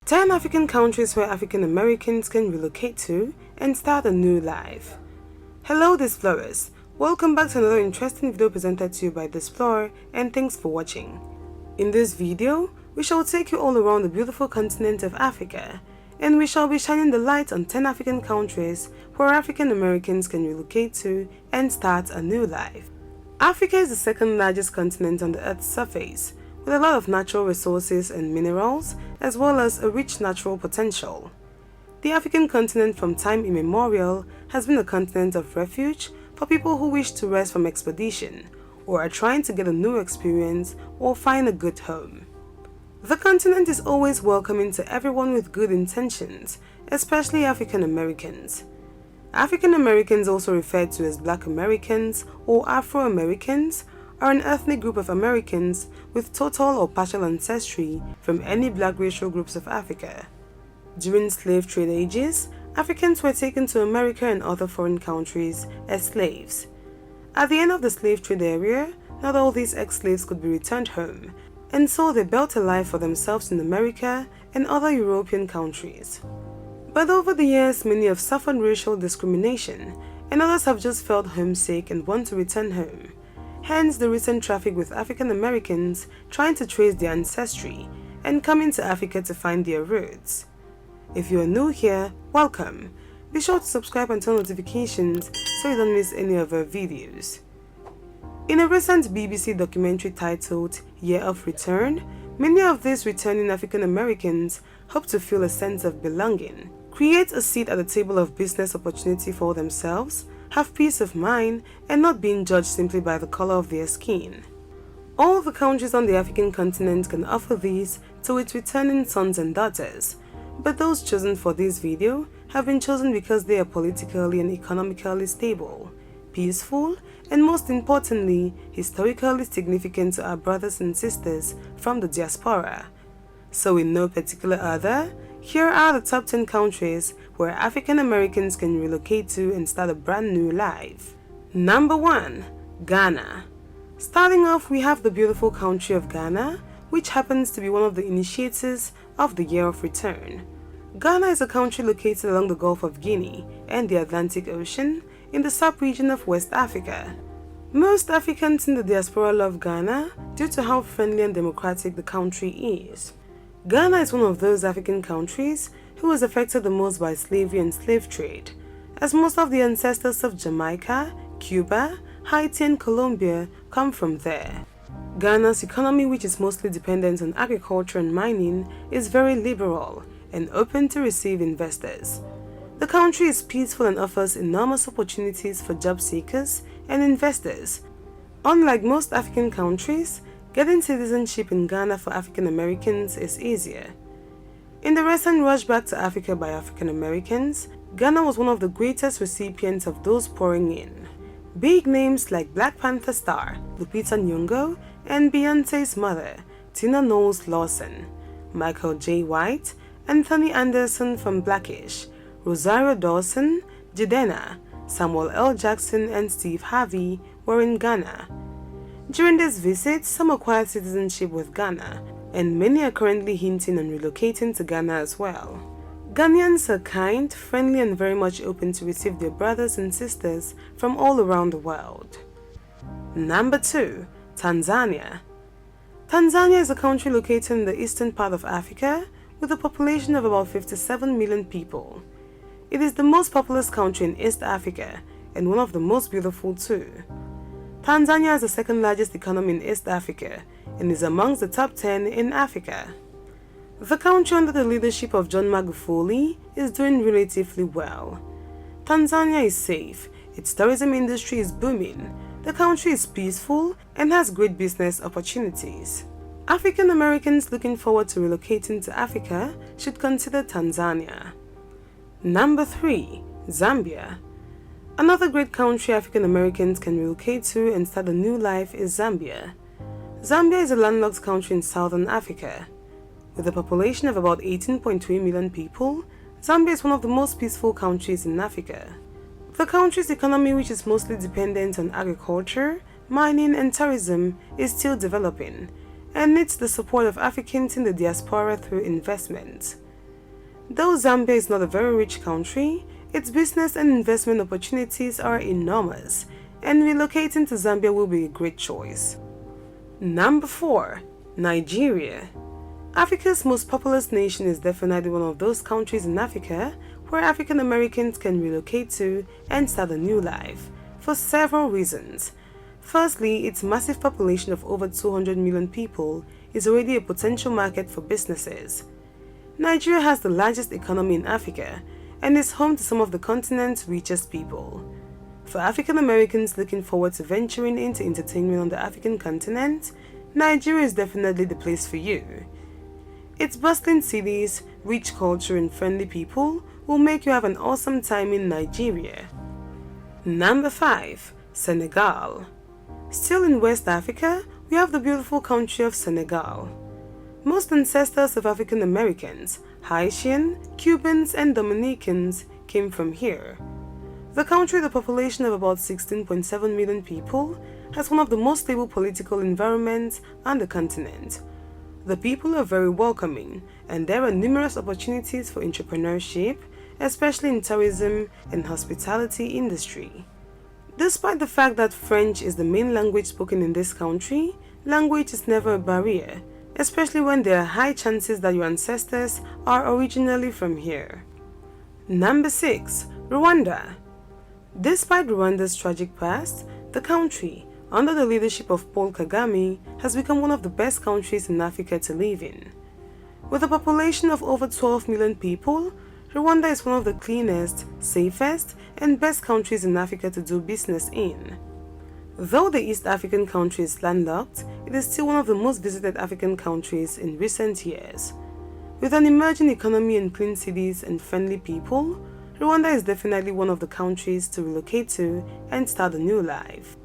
10 African countries where African Americans can relocate to and start a new life. Hello Displorers, welcome back to another interesting video presented to you by Displore, and thanks for watching. In this video, we shall take you all around the beautiful continent of Africa, and we shall be shining the light on 10 African countries where African Americans can relocate to and start a new life. Africa is the second largest continent on the Earth's surface, with a lot of natural resources and minerals, as well as a rich natural potential. The African continent from time immemorial has been a continent of refuge for people who wish to rest from expedition, or are trying to get a new experience or find a good home. The continent is always welcoming to everyone with good intentions, especially African Americans. African Americans, also referred to as Black Americans or Afro-Americans, are an ethnic group of Americans with total or partial ancestry from any black racial groups of Africa. During slave trade ages, Africans were taken to America and other foreign countries as slaves. At the end of the slave trade era, not all these ex-slaves could be returned home, and so they built a life for themselves in America and other European countries. But over the years, many have suffered racial discrimination, and others have just felt homesick and want to return home. Hence the recent traffic with African Americans trying to trace their ancestry and coming to Africa to find their roots. If you are new here, welcome. Be sure to subscribe and turn notifications so you don't miss any of our videos. In a recent BBC documentary titled Year of Return, many of these returning African Americans hope to feel a sense of belonging, create a seat at the table of business opportunity for themselves, have peace of mind, and not being judged simply by the color of their skin. All the countries on the African continent can offer these to its returning sons and daughters, but those chosen for this video have been chosen because they are politically and economically stable, peaceful, and most importantly, historically significant to our brothers and sisters from the diaspora. So in no particular order, here are the top 10 countries where African Americans can relocate to and start a brand new life. Number 1. Ghana. Starting off, we have the beautiful country of Ghana, which happens to be one of the initiators of the Year of Return. Ghana is a country located along the Gulf of Guinea and the Atlantic Ocean in the sub-region of West Africa. Most Africans in the diaspora love Ghana due to how friendly and democratic the country is. Ghana is one of those African countries who was affected the most by slavery and slave trade, as most of the ancestors of Jamaica, Cuba, Haiti and Colombia come from there. Ghana's economy, which is mostly dependent on agriculture and mining, is very liberal and open to receive investors. The country is peaceful and offers enormous opportunities for job seekers and investors. Unlike most African countries, getting citizenship in Ghana for African Americans is easier. In the recent rush back to Africa by African Americans, Ghana was one of the greatest recipients of those pouring in. Big names like Black Panther star Lupita Nyong'o and Beyoncé's mother, Tina Knowles Lawson, Michael J. White, Anthony Anderson from Blackish, Rosario Dawson, Jidenna, Samuel L. Jackson and Steve Harvey were in Ghana. During this visit, some acquired citizenship with Ghana, and many are currently hinting on relocating to Ghana as well. Ghanaians are kind, friendly and very much open to receive their brothers and sisters from all around the world. Number 2. Tanzania. Tanzania is a country located in the eastern part of Africa with a population of about 57 million people. It is the most populous country in East Africa and one of the most beautiful too. Tanzania is the second largest economy in East Africa and is amongst the top 10 in Africa. The country under the leadership of John Magufuli is doing relatively well. Tanzania is safe, its tourism industry is booming, the country is peaceful and has great business opportunities. African Americans looking forward to relocating to Africa should consider Tanzania. Number 3. Zambia. Another great country African Americans can relocate to and start a new life is Zambia. Zambia is a landlocked country in southern Africa. With a population of about 18.3 million people, Zambia is one of the most peaceful countries in Africa. The country's economy, which is mostly dependent on agriculture, mining and tourism, is still developing and needs the support of Africans in the diaspora through investment. Though Zambia is not a very rich country, its business and investment opportunities are enormous, and relocating to Zambia will be a great choice. Number 4. Nigeria. Africa's most populous nation is definitely one of those countries in Africa where African Americans can relocate to and start a new life, for several reasons. Firstly, its massive population of over 200 million people is already a potential market for businesses. Nigeria has the largest economy in Africa and is home to some of the continent's richest people. For African Americans looking forward to venturing into entertainment on the African continent, Nigeria is definitely the place for you. Its bustling cities, rich culture and friendly people will make you have an awesome time in Nigeria. Number 5. Senegal. Still in West Africa, we have the beautiful country of Senegal. Most ancestors of African Americans, Haitian, Cubans and Dominicans came from here. The country, with a population of about 16.7 million people, has one of the most stable political environments on the continent. The people are very welcoming, and there are numerous opportunities for entrepreneurship, especially in tourism and hospitality industry. Despite the fact that French is the main language spoken in this country, language is never a barrier, especially when there are high chances that your ancestors are originally from here. Number 6. Rwanda. Despite Rwanda's tragic past, the country, under the leadership of Paul Kagame, has become one of the best countries in Africa to live in. With a population of over 12 million people, Rwanda is one of the cleanest, safest, and best countries in Africa to do business in. Though the East African country is landlocked, it is still one of the most visited African countries in recent years. With an emerging economy and clean cities and friendly people, Rwanda is definitely one of the countries to relocate to and start a new life.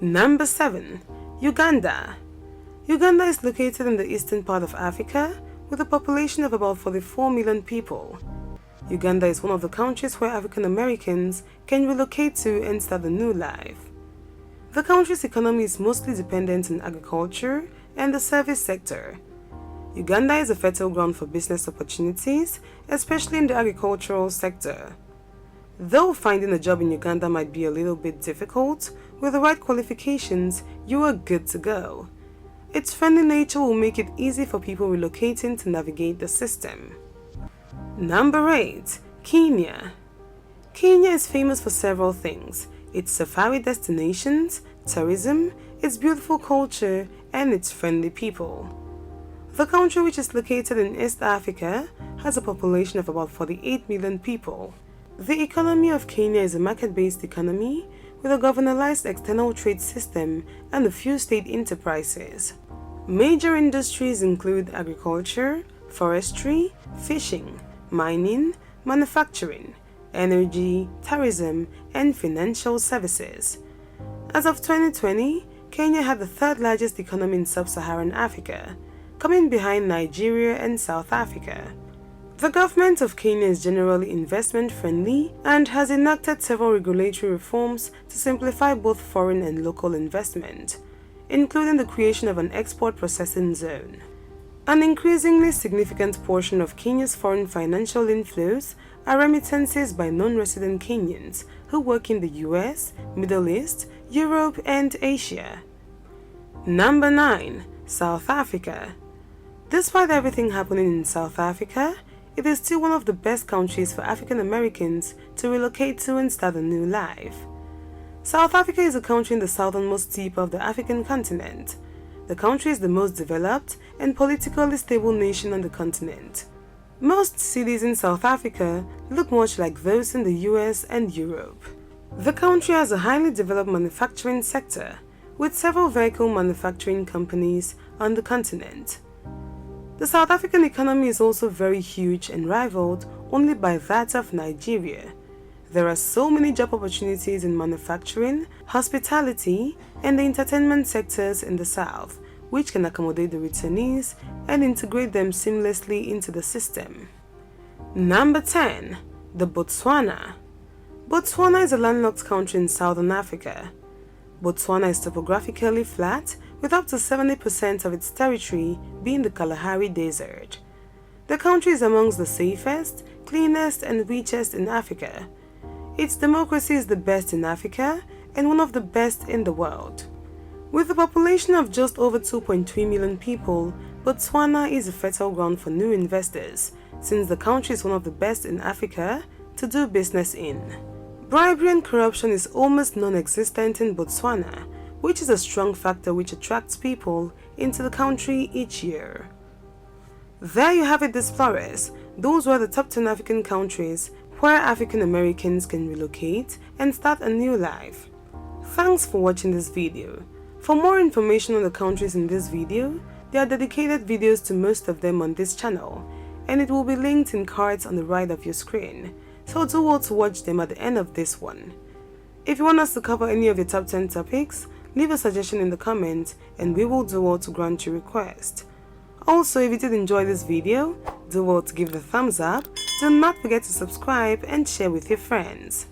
Number 7. Uganda. Uganda is located in the eastern part of Africa with a population of about 44 million people. Uganda is one of the countries where African Americans can relocate to and start a new life. The country's economy is mostly dependent on agriculture and the service sector. Uganda is a fertile ground for business opportunities, especially in the agricultural sector. Though finding a job in Uganda might be a little bit difficult, with the right qualifications, you are good to go. Its friendly nature will make it easy for people relocating to navigate the system. Number 8. Kenya. Kenya is famous for several things: its safari destinations, tourism, its beautiful culture, and its friendly people. The country, which is located in East Africa, has a population of about 48 million people. The economy of Kenya is a market-based economy with a governalized external trade system and a few state enterprises. Major industries include agriculture, forestry, fishing, mining, manufacturing, energy, tourism, and financial services. As of 2020, Kenya had the third largest economy in sub-Saharan Africa, coming behind Nigeria and South Africa. The government of Kenya is generally investment-friendly and has enacted several regulatory reforms to simplify both foreign and local investment, including the creation of an export processing zone. An increasingly significant portion of Kenya's foreign financial inflows are remittances by non-resident Kenyans who work in the US, Middle East, Europe, and Asia. Number 9. South Africa. Despite everything happening in South Africa, it is still one of the best countries for African Americans to relocate to and start a new life. South Africa is a country in the southernmost tip of the African continent. The country is the most developed and politically stable nation on the continent. Most cities in South Africa look much like those in the US and Europe. The country has a highly developed manufacturing sector, with several vehicle manufacturing companies on the continent. The South African economy is also very huge and rivaled only by that of Nigeria. There are so many job opportunities in manufacturing, hospitality, and the entertainment sectors in the South, which can accommodate the returnees and integrate them seamlessly into the system. Number 10. The Botswana. Botswana is a landlocked country in southern Africa. Botswana is topographically flat, with up to 70% of its territory being the Kalahari Desert. The country is amongst the safest, cleanest, and richest in Africa. Its democracy is the best in Africa and one of the best in the world. With a population of just over 2.3 million people, Botswana is a fertile ground for new investors, since the country is one of the best in Africa to do business in. Bribery and corruption is almost non-existent in Botswana, which is a strong factor which attracts people into the country each year. There you have it, explorers. Those were the top 10 African countries where African Americans can relocate and start a new life. Thanks for watching this video. For more information on the countries in this video, there are dedicated videos to most of them on this channel, and it will be linked in cards on the right of your screen, so do well to watch them at the end of this one. If you want us to cover any of your top 10 topics, leave a suggestion in the comments and we will do well to grant your request. Also, if you did enjoy this video, do well to give it a thumbs up, do not forget to subscribe and share with your friends.